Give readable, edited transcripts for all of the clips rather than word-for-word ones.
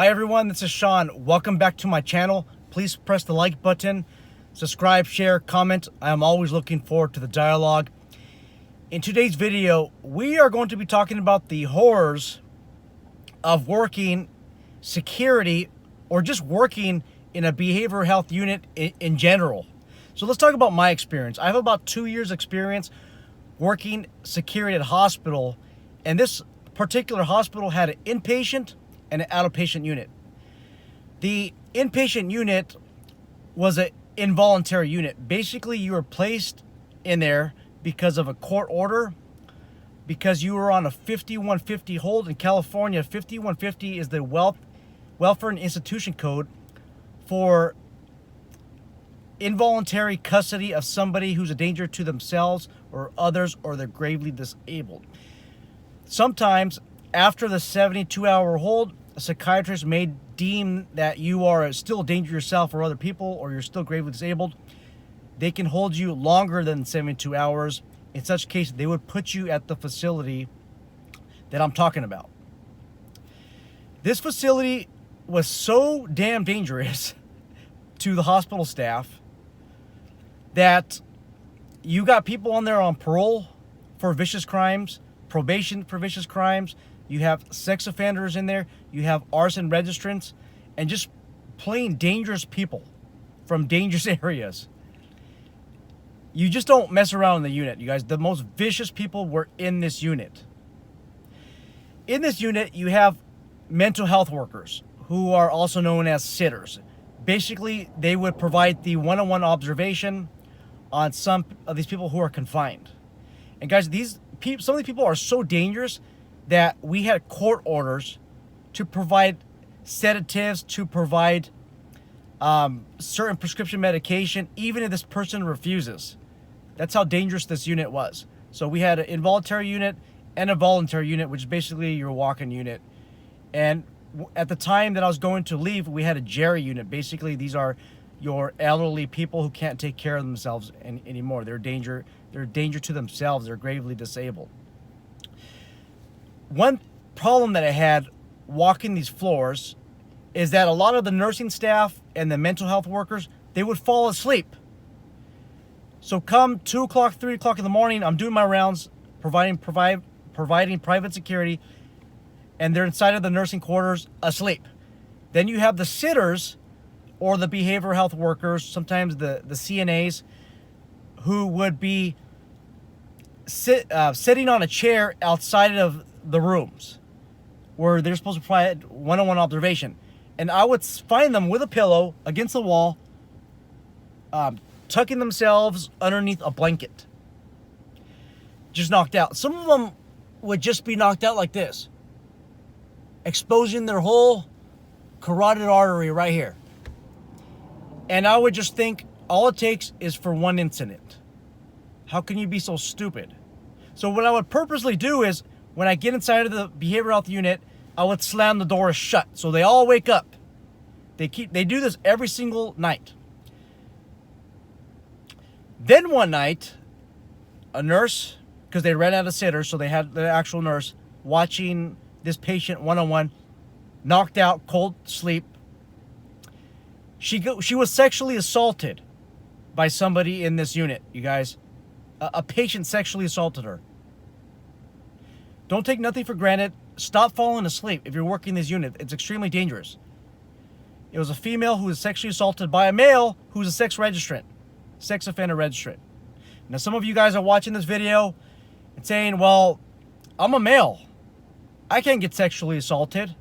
Hi everyone, this is Sean. Welcome back to my channel. Please press the like button, subscribe, share, comment. I am always looking forward to the dialogue. In today's video, we are going to be talking about the horrors of working security or just working in a behavioral health unit in general. So let's talk about my experience. I have about 2 years experience working security at a hospital, and this particular hospital had an inpatient and an outpatient unit. The inpatient unit was an involuntary unit. Basically, you were placed in there because of a court order, because you were on a 5150 hold in California. 5150 is the Welfare and Institution Code for involuntary custody of somebody who's a danger to themselves or others, or they're gravely disabled. Sometimes after the 72-hour hold, a psychiatrist may deem that you are still a danger to yourself or other people, or you're still gravely disabled. They can hold you longer than 72 hours. In such case, they would put you at the facility that I'm talking about. This facility was so damn dangerous to the hospital staff that you got people on there on parole for vicious crimes, probation for vicious crimes. You have sex offenders in there. You have arson registrants, and just plain dangerous people from dangerous areas. You just don't mess around in the unit, you guys. The most vicious people were in this unit. In this unit, you have mental health workers, who are also known as sitters. Basically, they would provide the one-on-one observation on some of these people who are confined. And guys, some of these people are so dangerous that we had court orders to provide sedatives, to provide certain prescription medication, even if this person refuses. That's how dangerous this unit was. So we had an involuntary unit and a voluntary unit, which is basically your walk-in unit. And at the time that I was going to leave, we had a Jerry unit. Basically, these are your elderly people who can't take care of themselves anymore. They're a danger to themselves. They're gravely disabled. One problem that I had walking these floors is that a lot of the nursing staff and the mental health workers, they would fall asleep. So come 2 o'clock, 3 o'clock in the morning, I'm doing my rounds, providing private security, and they're inside of the nursing quarters asleep. Then you have the sitters, or the behavioral health workers, sometimes the CNAs, who would be sitting on a chair outside of the rooms where they're supposed to provide one-on-one observation. And I would find them with a pillow against the wall, tucking themselves underneath a blanket, just knocked out. Some of them would just be knocked out like this, exposing their whole carotid artery right here. And I would just think, all it takes is for one incident. How can you be so stupid? So what I would purposely do is, when I get inside of the behavioral health unit, I would slam the door shut so they all wake up. They do this every single night. Then one night, a nurse, because they ran out of sitters, so they had the actual nurse watching this patient one-on-one, knocked out, cold sleep. She was sexually assaulted by somebody in this unit, you guys. A patient sexually assaulted her. Don't take nothing for granted. Stop falling asleep if you're working this unit. It's extremely dangerous. It was a female who was sexually assaulted by a male who's a sex offender registrant. Now, some of you guys are watching this video and saying, well, I'm a male. I can't get sexually assaulted.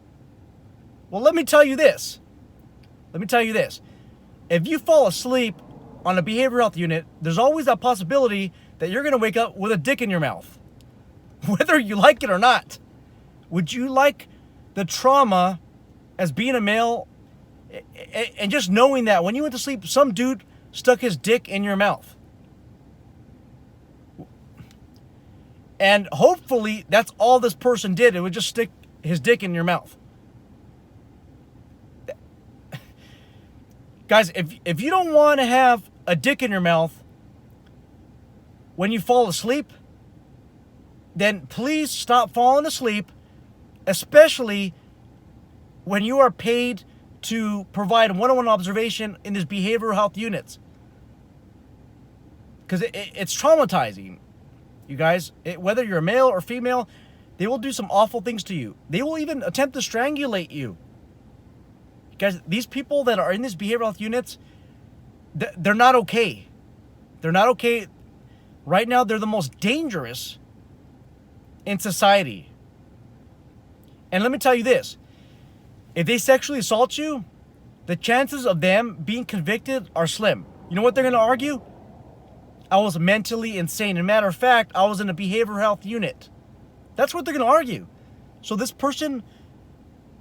Well, let me tell you this. If you fall asleep on a behavioral health unit, there's always that possibility that you're going to wake up with a dick in your mouth, whether you like it or not. Would you like the trauma as being a male and just knowing that when you went to sleep, some dude stuck his dick in your mouth? And hopefully that's all this person did. It would just stick his dick in your mouth. Guys, if you don't want to have a dick in your mouth when you fall asleep, then please stop falling asleep, especially when you are paid to provide one-on-one observation in these behavioral health units. Because it's traumatizing, you guys. Whether you're a male or female, they will do some awful things to you. They will even attempt to strangulate you. Guys, these people that are in these behavioral health units, they're not okay. They're not okay. Right now, they're the most dangerous in society. And let me tell you this. If they sexually assault you, the chances of them being convicted are slim. You know what they're going to argue? I was mentally insane. As a matter of fact, I was in a behavioral health unit. That's what they're going to argue. So this person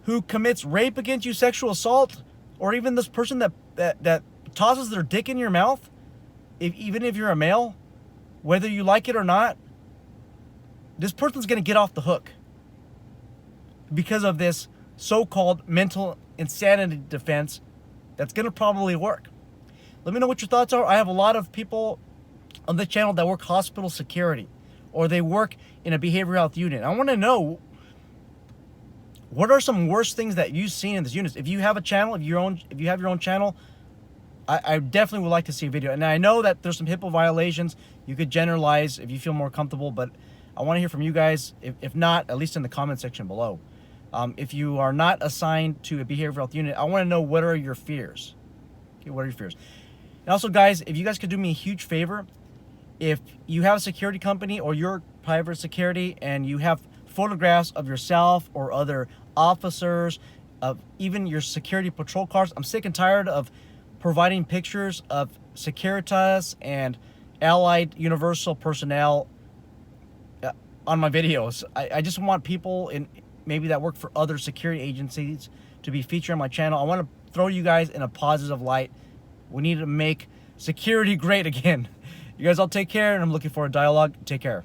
who commits rape against you, sexual assault, or even this person that tosses their dick in your mouth, even if you're a male, whether you like it or not, this person's going to get off the hook because of this so-called mental insanity defense that's going to probably work. Let me know what your thoughts are. I have a lot of people on the channel that work hospital security, or they work in a behavioral health unit. I want to know, what are some worst things that you've seen in this unit? If you have a channel, if you have your own channel, I definitely would like to see a video. And I know that there's some HIPAA violations. You could generalize if you feel more comfortable, but I want to hear from you guys. If not, at least in the comment section below. If you are not assigned to a behavioral health unit, I want to know, what are your fears? Okay, what are your fears? And also, guys, if you guys could do me a huge favor, if you have a security company or you're private security and you have photographs of yourself or other officers, of even your security patrol cars, I'm sick and tired of providing pictures of Securitas and Allied Universal personnel on my videos. I just want people in maybe that work for other security agencies to be featured on my channel. I want to throw you guys in a positive light. We need to make security great again. You guys all take care, and I'm looking for a dialogue. Take care.